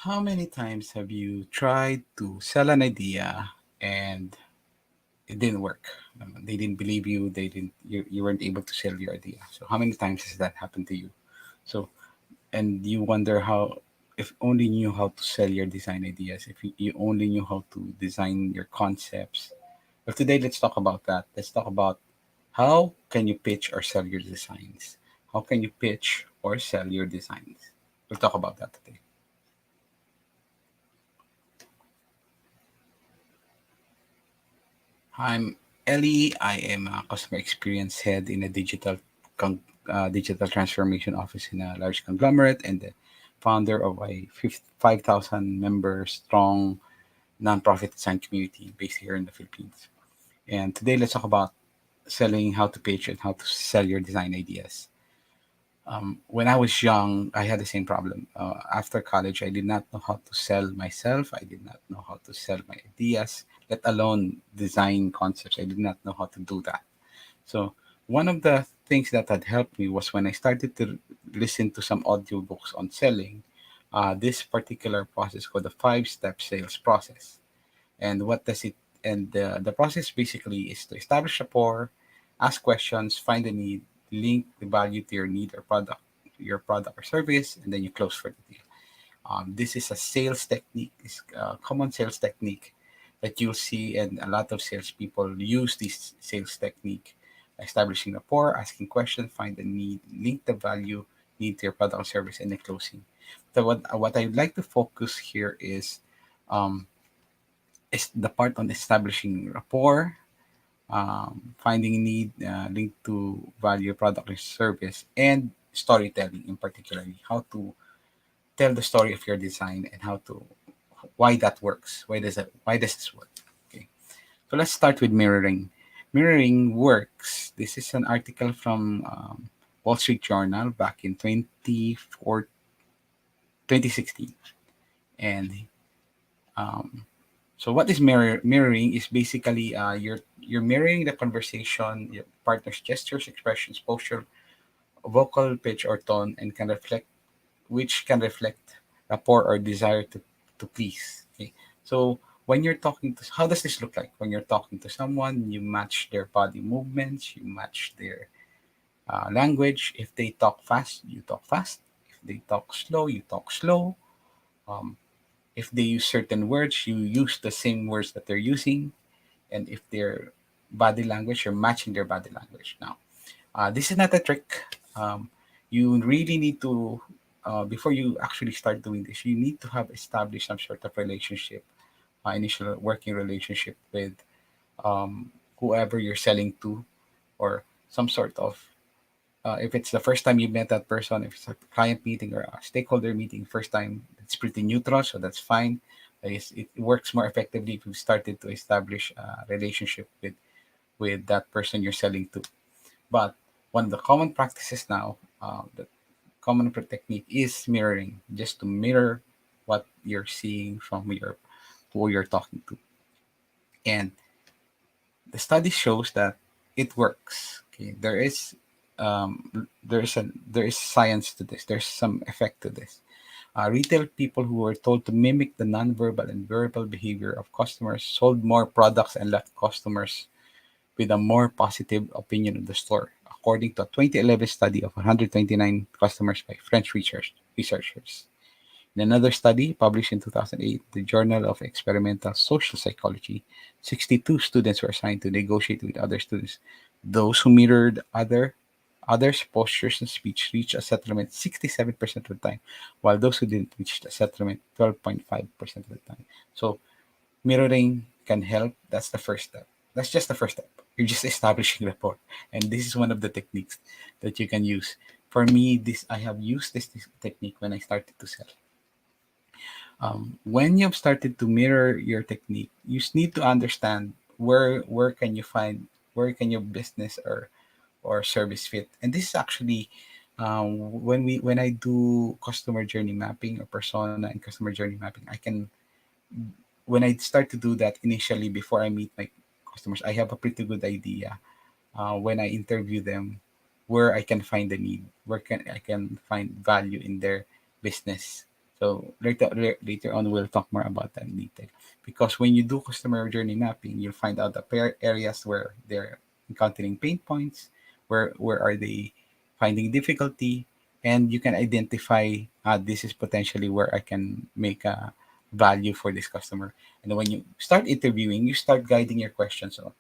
How many times have you tried to sell an idea and it didn't work? They didn't believe you. You weren't able to sell your idea. So how many times has that happened to you? So and you wonder how if only knew how to sell your design ideas, if you only knew how to design your concepts. But today let's talk about that. Let's talk about how can you pitch or sell your designs. How can you pitch or sell your designs? We'll talk about that today. I'm Ellie. I am a customer experience head in a digital transformation office in a large conglomerate and the founder of a 5,000 member strong nonprofit design community based here in the Philippines. And today let's talk about selling, how to pitch, and how to sell your design ideas. When I was young, I had the same problem. After college, I did not know how to sell myself. I did not know how to sell my ideas, let alone design concepts. I did not know how to do that. So, one of the things that had helped me was when I started to listen to some audiobooks on selling, this particular process called the 5 step sales process. And what does it, and the process basically is to establish rapport, ask questions, find the need, link the value to your product or service, and then you close for the deal. This is a sales technique, is a common sales technique that you'll see, and a lot of salespeople use this sales technique, establishing rapport, asking questions, find the need, link the value need to your product or service, and then closing. So what I'd like to focus here um, is the part on establishing rapport, finding need linked to value, product, or service, and storytelling in particularly. How to tell the story of your design and how to why that works. Why does this work? Okay. So let's start with mirroring. Mirroring works. This is an article from Wall Street Journal back in 2016. And um, so what is mirroring is basically you're mirroring the conversation, your partner's gestures, expressions, posture, vocal pitch or tone, and can reflect rapport or desire to please. Okay, so when you're talking to, how does this look like? When you're talking to someone, you match their body movements, you match their language. If they talk fast, you talk fast. If they talk slow, you talk slow. Um, if they use certain words, you use the same words that they're using. And if their body language, you're matching their body language. Now, this is not a trick. Um, you really need to, before you actually start doing this, you need to have established some sort of relationship, initial working relationship with um, whoever you're selling to, or some sort of, if it's the first time you met that person, if it's a client meeting or a stakeholder meeting, first time, it's pretty neutral, so that's fine. It works more effectively if you started to establish a relationship with that person you're selling to. But one of the common practices now, the technique is mirroring, just to mirror what you're seeing from your who you're talking to. And the study shows that it works. Okay, there is science to this. There's some effect to this. Retail people who were told to mimic the nonverbal and verbal behavior of customers sold more products and left customers with a more positive opinion of the store, according to a 2011 study of 129 customers by French researchers. In another study published in 2008, the Journal of Experimental Social Psychology, 62 students were assigned to negotiate with other students. Those who mirrored others' postures and speech reached a settlement 67% of the time, while those who didn't reach a settlement 12.5% of the time. So mirroring can help. That's the first step. That's just the first step. You're just establishing rapport, and this is one of the techniques that you can use. For me, this I have used this technique when I started to sell. When you've started to mirror your technique, you just need to understand where can you find where can your business or service fit. And this is actually when I do customer journey mapping or persona and customer journey mapping, I can when I start to do that initially before I meet my customers, I have a pretty good idea when I interview them where I can find the need, where can I can find value in their business. So later on, we'll talk more about that in detail. Because when you do customer journey mapping, you'll find out the areas where they're encountering pain points, where are they finding difficulty, and you can identify this is potentially where I can make a value for this customer. And when you start interviewing, you start guiding your questions. So,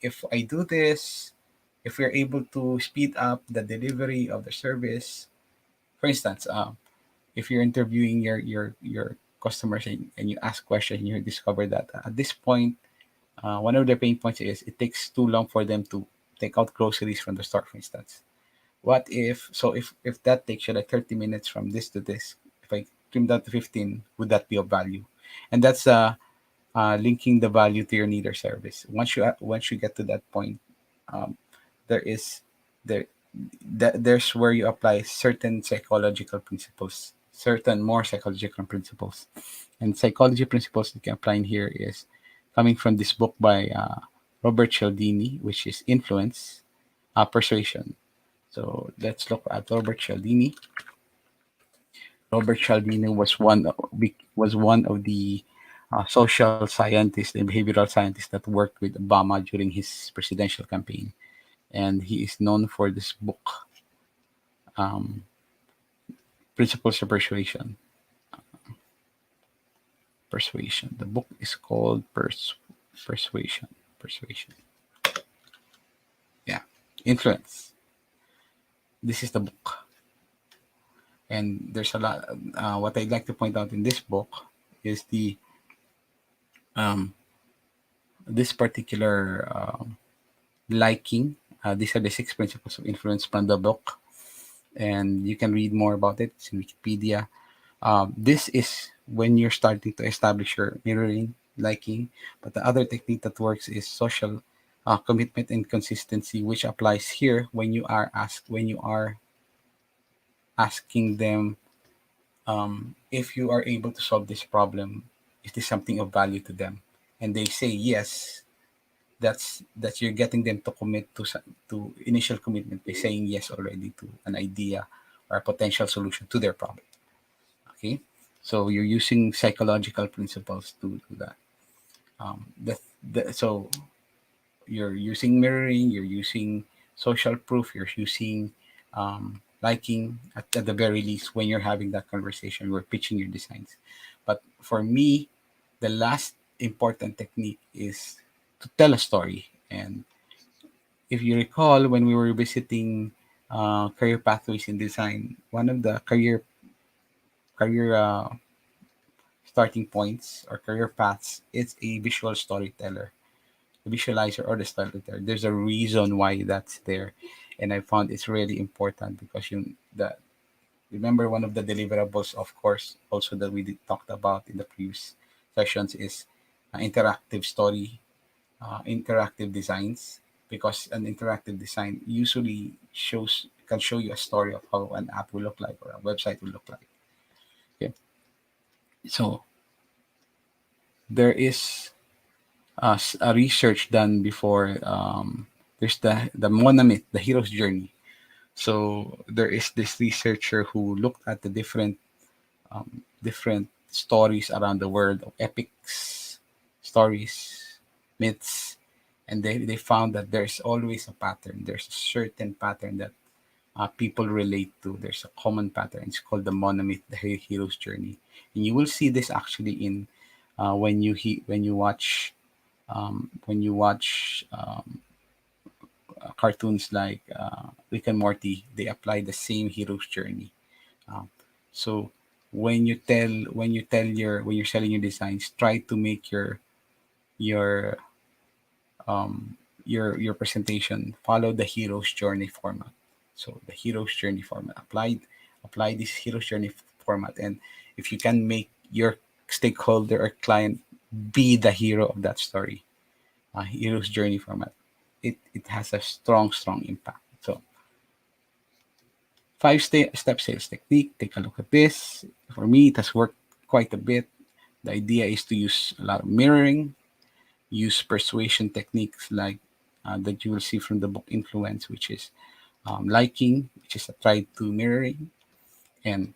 if I do this, if we're able to speed up the delivery of the service, for instance, if you're interviewing your customers, and you ask questions, and you discover that at this point, one of the pain points is it takes too long for them to take out groceries from the store, for instance. What if, so if that takes you like 30 minutes from this to this, if I trim that to 15, would that be of value? And that's linking the value to your need or service. Once you get to that point, um, there is there there's where you apply certain psychological principles, certain more psychological principles. And psychology principles you can apply in here is coming from this book by Robert Cialdini, which is Influence, Persuasion. So let's look at Robert Cialdini. Robert Cialdini was one of the social scientists and behavioral scientists that worked with Obama during his presidential campaign, and he is known for this book, um, Principles of Persuasion. Persuasion. The book is called Persuasion. Persuasion. Yeah, Influence. This is the book, and there's a lot. What I'd like to point out in this book is the um, this particular liking. These are the 6 principles of influence from the book, and you can read more about it. It's in Wikipedia. This is when you're starting to establish your mirroring, liking. But the other technique that works is social commitment and consistency, which applies here when you are asking them, if you are able to solve this problem, is this something of value to them? And they say yes. That you're getting them to commit to initial commitment by saying yes already to an idea or a potential solution to their problem. Okay, so you're using psychological principles to do that. So you're using mirroring, you're using social proof, you're using liking at the very least when you're having that conversation, we're pitching your designs. But for me, the last important technique is to tell a story. And if you recall, when we were visiting career pathways in design, one of the career starting points or career paths, it's a visual storyteller, the visualizer or the storyteller. There's a reason why that's there, and I found it's really important because remember one of the deliverables, of course, also that we talked about in the previous sessions is interactive story, interactive designs, because an interactive design usually can show you a story of how an app will look like or a website will look like. Okay, so there is a research done before. There's the Monamith, the hero's journey. So there is this researcher who looked at the different stories around the world of epics, stories, myths, and they found that there's always a pattern. There's a certain pattern that people relate to. There's a common pattern. It's called the monomyth, the hero's journey, and you will see this actually in when you watch cartoons like Rick and Morty. They apply the same hero's journey. Um, so when you're selling your designs, try to make your your presentation follow the hero's journey format. So the hero's journey format apply this hero's journey format, and if you can make your stakeholder or client be the hero of that story, hero's journey format, it has a strong impact. So step sales technique. Take a look at this. For me, it has worked quite a bit. The idea is to use a lot of mirroring, use persuasion techniques like that you will see from the book Influence, which is liking, which is applied to mirroring, and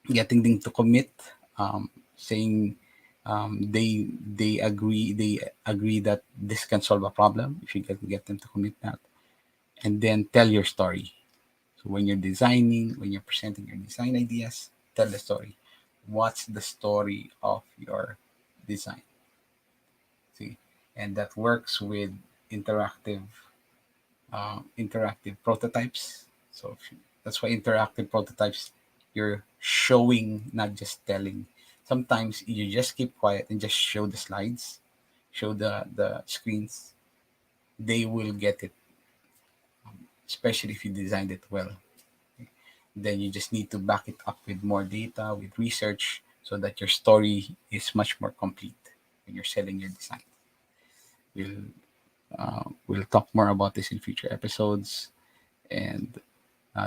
getting them to commit, saying they agree that this can solve a problem if you get them to commit that, and then tell your story. So when you're designing, when you're presenting your design ideas, tell the story. What's the story of your design? See, and that works with interactive interactive prototypes. So that's why interactive prototypes, you're showing, not just telling. Sometimes you just keep quiet and just show the slides, show the screens. They will get it, especially if you designed it well. Then you just need to back it up with more data, with research, so that your story is much more complete when you're selling your design. We'll talk more about this in future episodes, and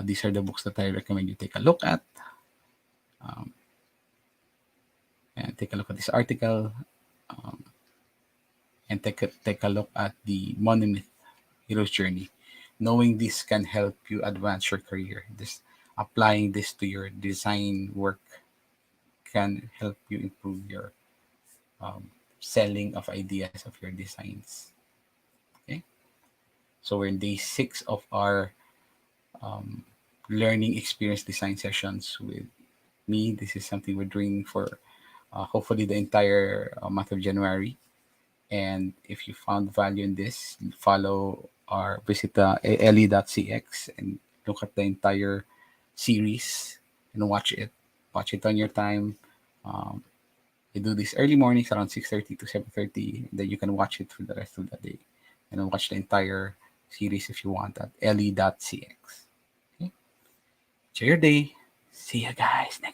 these are the books that I recommend you take a look at. And take a look at this article, and take a look at the Monomyth Hero's Journey. Knowing this can help you advance your career. This applying this to your design work can help you improve your selling of ideas of your designs. Okay, so we're in day 6 of our learning experience design sessions with me. This is something we're doing for hopefully the entire month of January. And if you found value in this, follow or visit le.cx and look at the entire series and watch it. Watch it on your time. Um, I do this early mornings around 6:30 to 7:30. Then you can watch it for the rest of the day. And then watch the entire series if you want at le.cx. Okay? Enjoy your day. See you guys next